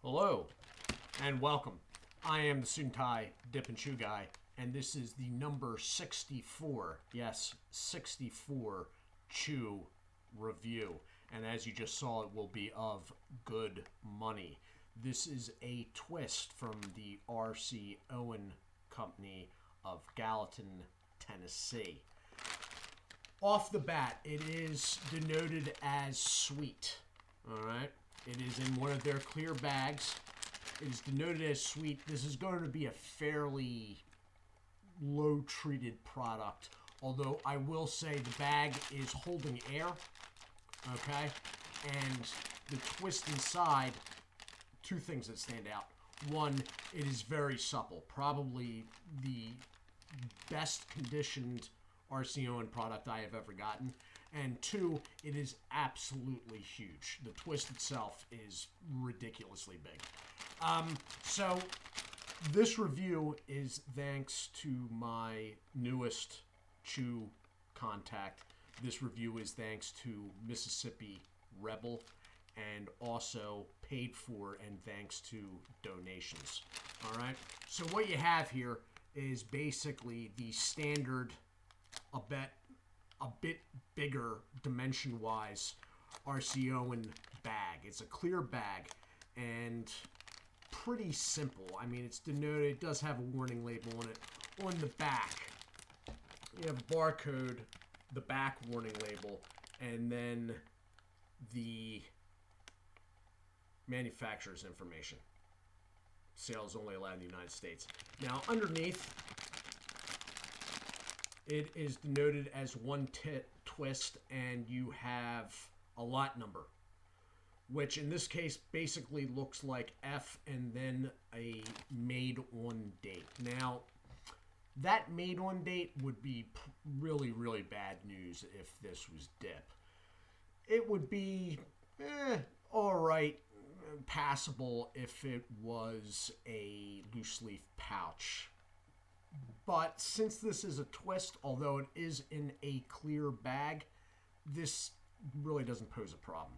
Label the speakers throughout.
Speaker 1: Hello and welcome. I am the Suit&Tie Dip&ChewGuy, and this is the number 64, yes, 64 Chew review. And as you just saw, it will be of good money. This is a twist from the R.C. Owen Company of Gallatin, Tennessee. Off the bat, it is denoted as sweet. All right. It is in one of their clear bags. It is denoted as sweet. This is going to be a fairly low-treated product, although I will say the bag is holding air, okay? And the twist inside, two things that stand out. One, it is very supple. Probably the best conditioned R.C. Owen product I have ever gotten. And two, it is absolutely huge. The twist itself is ridiculously big. So this review is thanks to my newest Chew contact. This review is thanks to Mississippi Rebel, and also paid for and thanks to donations. All right. So what you have here is basically the standard, a bit bigger dimension-wise R.C. Owen bag. It's a clear bag and pretty simple. I mean, it's denoted, it does have a warning label on it. On the back, you have a barcode, the back warning label, and then the manufacturer's information. Sales only allowed in the United States. Now, underneath, it is denoted as one twist, and you have a lot number, which in this case basically looks like F and then a made-on date. Now, that made-on date would be really, really bad news if this was Dip. It would be, all right, passable if it was a loose-leaf pouch. But since this is a twist, although it is in a clear bag, this really doesn't pose a problem.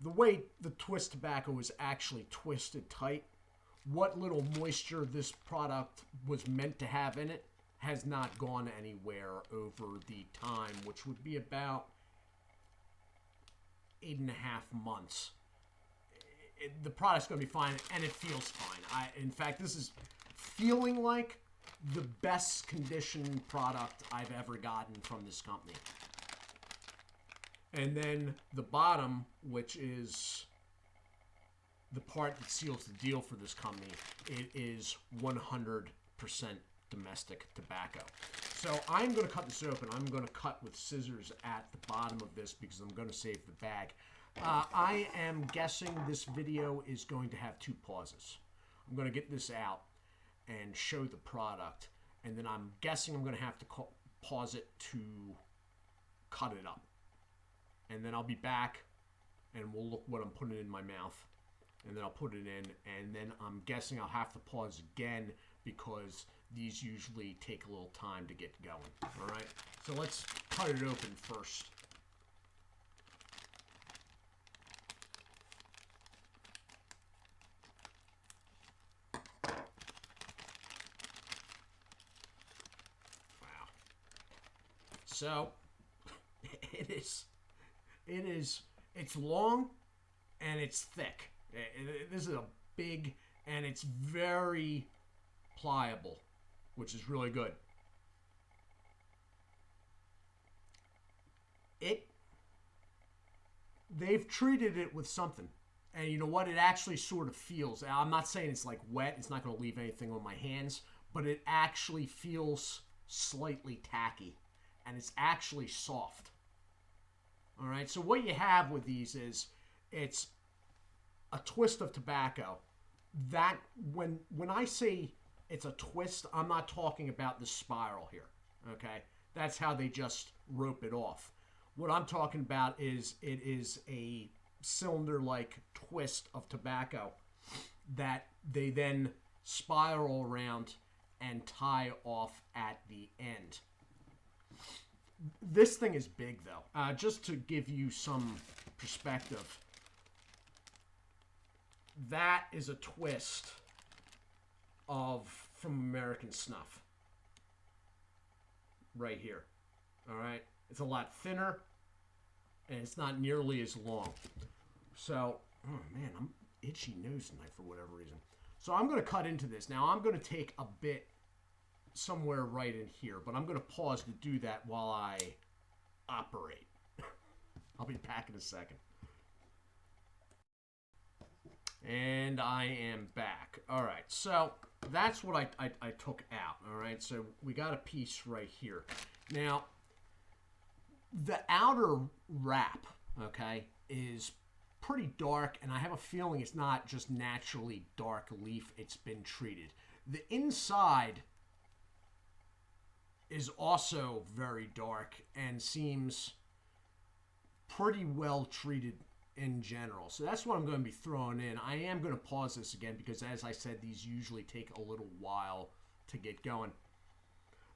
Speaker 1: The way the twist tobacco is actually twisted tight, what little moisture this product was meant to have in it has not gone anywhere over the time, which would be about 8.5 months. The product's going to be fine, and it feels fine. In fact, this is feeling like the best conditioned product I've ever gotten from this company. And then the bottom, which is the part that seals the deal for this company, it is 100% domestic tobacco. So I'm going to cut this open. I'm going to cut with scissors at the bottom of this because I'm going to save the bag. I am guessing this video is going to have 2 pauses. I'm going to get this out and show the product, and then I'm guessing I'm going to have to pause it to cut it up. And then I'll be back, and we'll look what I'm putting in my mouth, and then I'll put it in, and then I'm guessing I'll have to pause again because these usually take a little time to get going. All right, so let's cut it open first. So, it's long and it's thick. This is a big, and it's very pliable, which is really good. They've treated it with something. And you know what? It actually sort of feels, I'm not saying it's like wet, it's not going to leave anything on my hands, but it actually feels slightly tacky. And it's actually soft. All right, so what you have with these is it's a twist of tobacco. That when I say it's a twist, I'm not talking about the spiral here. Okay, that's how they just rope it off. What I'm talking about is it is a cylinder-like twist of tobacco that they then spiral around and tie off at the end. This thing is big, though. Just to give you some perspective, that is a twist from American Snuff. Right here. All right. It's a lot thinner, and it's not nearly as long. So, oh man, I'm itchy nose tonight for whatever reason. So I'm going to cut into this. Now I'm going to take a bit somewhere right in here, but I'm going to pause to do that while I operate. I'll be back in a second. And I am back. All right, so that's what I took out. All right, so we got a piece right here. Now, the outer wrap, okay, is pretty dark, and I have a feeling it's not just naturally dark leaf. It's been treated. The inside is also very dark and seems pretty well treated in general. So that's what I'm going to be throwing in. I am going to pause this again because, as I said, these usually take a little while to get going.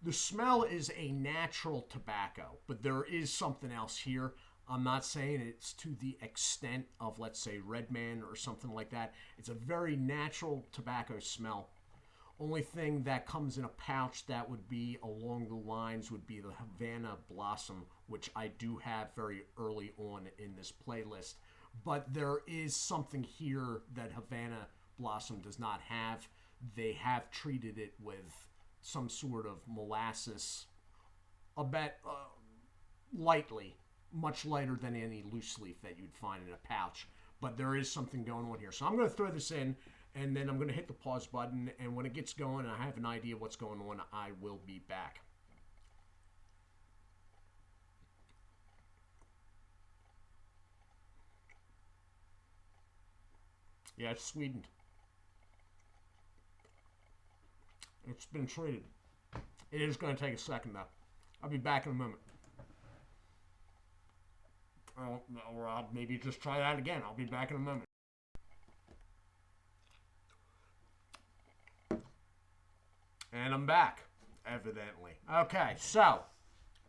Speaker 1: The smell is a natural tobacco, but there is something else here. I'm not saying it's to the extent of, let's say, Redman or something like that. It's a very natural tobacco smell. Only thing that comes in a pouch that would be along the lines would be the Havana Blossom, which I do have very early on in this playlist. But there is something here that Havana Blossom does not have. They have treated it with some sort of molasses, a bit lightly, much lighter than any loose leaf that you'd find in a pouch. But there is something going on here. So I'm going to throw this in, and then I'm going to hit the pause button. And when it gets going and I have an idea what's going on, I will be back. Yeah, it's sweetened. It's been treated. It is going to take a second, though. I'll be back in a moment. Or I'll maybe just try that again. I'll be back in a moment. And I'm back, evidently. Okay, so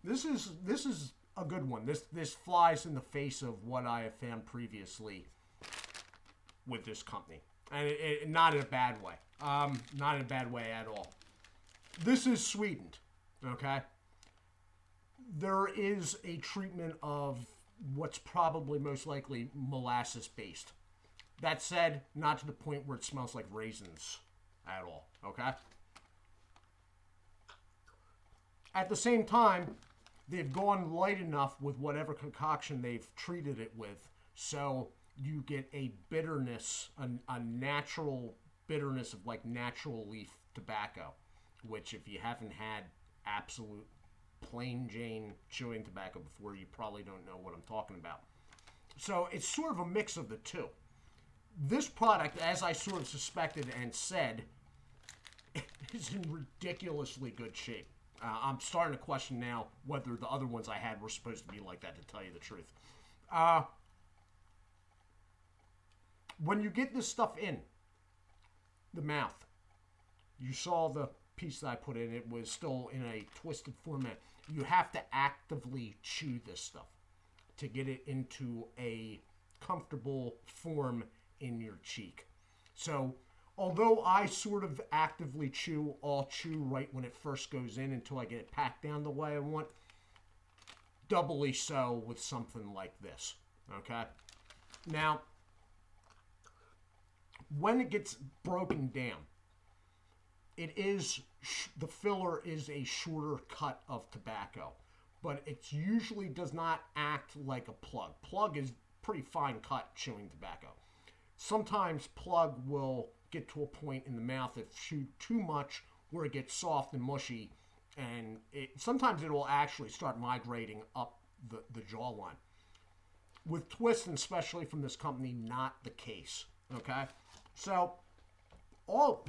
Speaker 1: this is a good one. This flies in the face of what I have found previously with this company, and it not in a bad way. Not in a bad way at all. This is sweetened, okay? There is a treatment of what's probably most likely molasses-based. That said, not to the point where it smells like raisins at all, okay? At the same time, they've gone light enough with whatever concoction they've treated it with, so you get a bitterness, a natural bitterness of like natural leaf tobacco, which if you haven't had absolute plain Jane chewing tobacco before, you probably don't know what I'm talking about. So it's sort of a mix of the two. This product, as I sort of suspected and said, is in ridiculously good shape. I'm starting to question now whether the other ones I had were supposed to be like that, to tell you the truth. When you get this stuff in the mouth, you saw the piece that I put in. It was still in a twisted format. You have to actively chew this stuff to get it into a comfortable form in your cheek. So although I sort of actively chew, I'll chew right when it first goes in until I get it packed down the way I want. Doubly so with something like this, okay? Now, when it gets broken down, it is, the filler is a shorter cut of tobacco, but it usually does not act like a plug. Plug is pretty fine cut chewing tobacco. Sometimes plug will get to a point in the mouth if chewed too much where it gets soft and mushy, and sometimes it will actually start migrating up the jawline. With Twist, and especially from this company, not the case. Okay, so all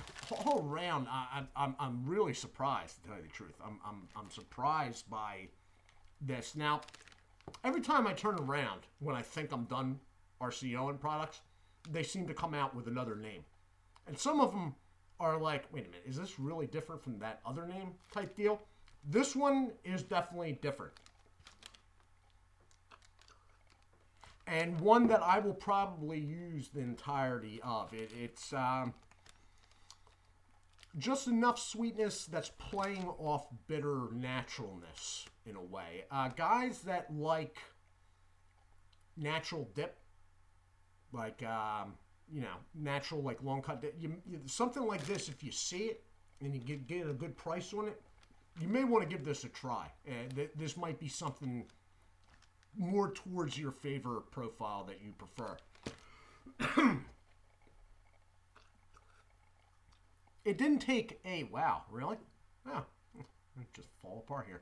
Speaker 1: around, I'm really surprised, to tell you the truth. I'm surprised by this. Now, every time I turn around when I think I'm done RCOing products, they seem to come out with another name. And some of them are like, wait a minute, is this really different from that other name type deal? This one is definitely different. And one that I will probably use the entirety of. It's just enough sweetness that's playing off bitter naturalness in a way. Guys that like natural dip, like natural like long cut dip, something like this. If you see it and you get a good price on it, you may want to give this a try. This might be something more towards your favorite profile that you prefer. It didn't take a... Wow, really? Oh, it just fall apart here.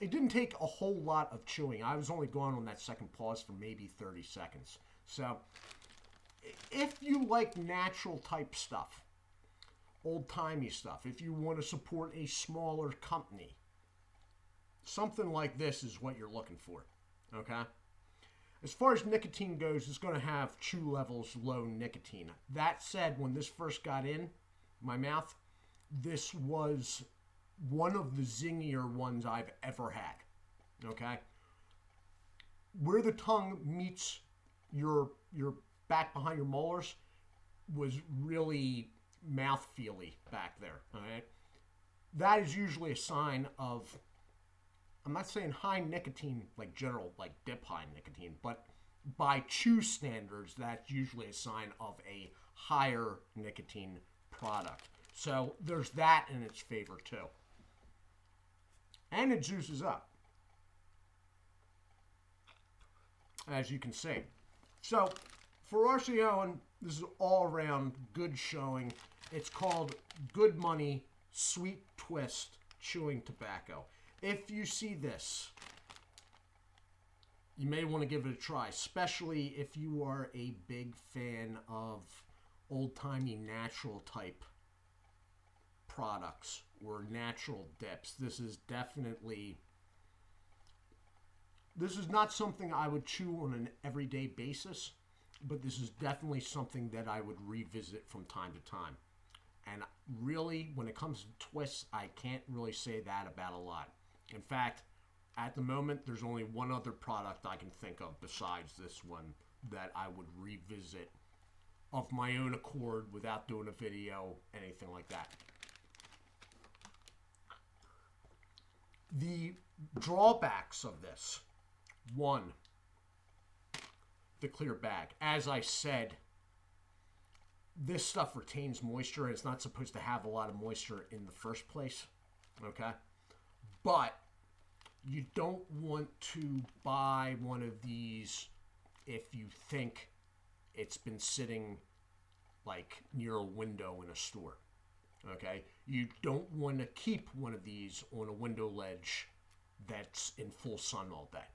Speaker 1: It didn't take a whole lot of chewing. I was only going on that second pause for maybe 30 seconds. So, if you like natural type stuff, old-timey stuff, if you want to support a smaller company, something like this is what you're looking for, okay? As far as nicotine goes, it's going to have chew levels low nicotine. That said, when this first got in my mouth, this was one of the zingier ones I've ever had, okay? Where the tongue meets your back behind your molars was really mouthfeely back there, all right? That is usually a sign of, I'm not saying high nicotine, like general, like dip high nicotine, but by chew standards, that's usually a sign of a higher nicotine product. So there's that in its favor too. And it juices up, as you can see. So for RCO, this is all around good showing. It's called Good Money Sweet Twist Chewing Tobacco. If you see this, you may want to give it a try, especially if you are a big fan of old-timey natural type products or natural dips. This is not something I would chew on an everyday basis, but this is definitely something that I would revisit from time to time. And really, when it comes to twists, I can't really say that about a lot. In fact, at the moment, there's only one other product I can think of besides this one that I would revisit of my own accord without doing a video, anything like that. The drawbacks of this. One, the clear bag. As I said, this stuff retains moisture. It's not supposed to have a lot of moisture in the first place, okay? But you don't want to buy one of these if you think it's been sitting like near a window in a store, okay? You don't want to keep one of these on a window ledge that's in full sun all day,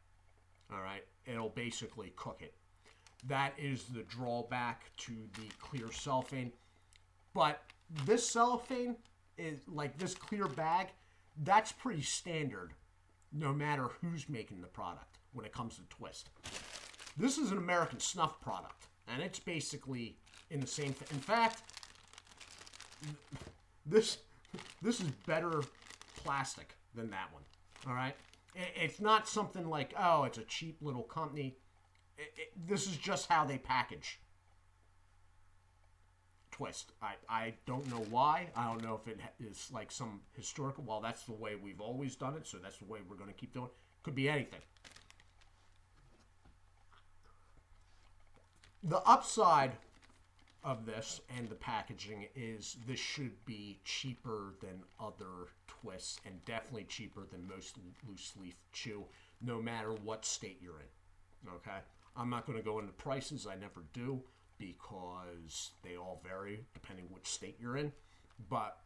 Speaker 1: all right? It'll basically cook it. That is the drawback to the clear cellophane. But this cellophane is like this clear bag, that's pretty standard no matter who's making the product when it comes to twist. This is an American snuff product, and it's basically in the same thing. In fact, this is better plastic than that one, all right? It's not something like, oh, it's a cheap little company. This is just how they package twist. I don't know why. I don't know if it is like some historical, well, that's the way we've always done it, so that's the way we're going to keep doing it. Could be anything. The upside of this and the packaging is this should be cheaper than other twists and definitely cheaper than most loose leaf chew, no matter what state you're in, okay? I'm not going to go into prices. I never do because they all vary depending which state you're in. But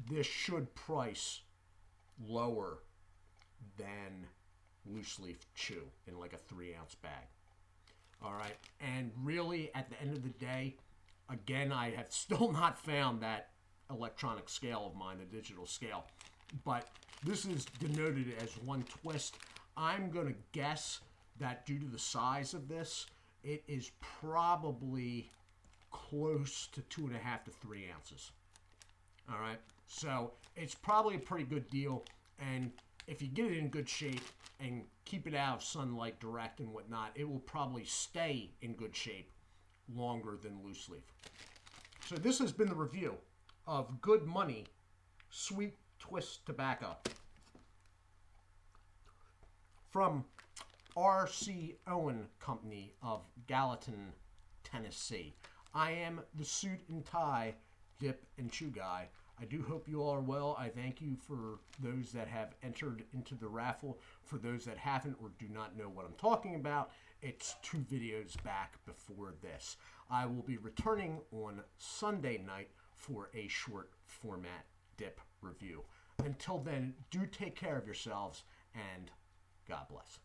Speaker 1: this should price lower than loose leaf chew in like a 3-ounce bag. All right. And really, at the end of the day, again, I have still not found that electronic scale of mine, the digital scale. But this is denoted as one twist. I'm going to guess that due to the size of this, it is probably close to 2.5 to 3 ounces. All right, so it's probably a pretty good deal. And if you get it in good shape and keep it out of sunlight direct and whatnot, it will probably stay in good shape longer than loose leaf. So this has been the review of Good Money Sweet Twist Tobacco from R.C. Owen Company of Gallatin, Tennessee. I am the Suit and Tie Dip and Chew Guy. I do hope you all are well. I thank you for those that have entered into the raffle. For those that haven't or do not know what I'm talking about, it's 2 videos back before this. I will be returning on Sunday night for a short format dip review. Until then, do take care of yourselves and God bless.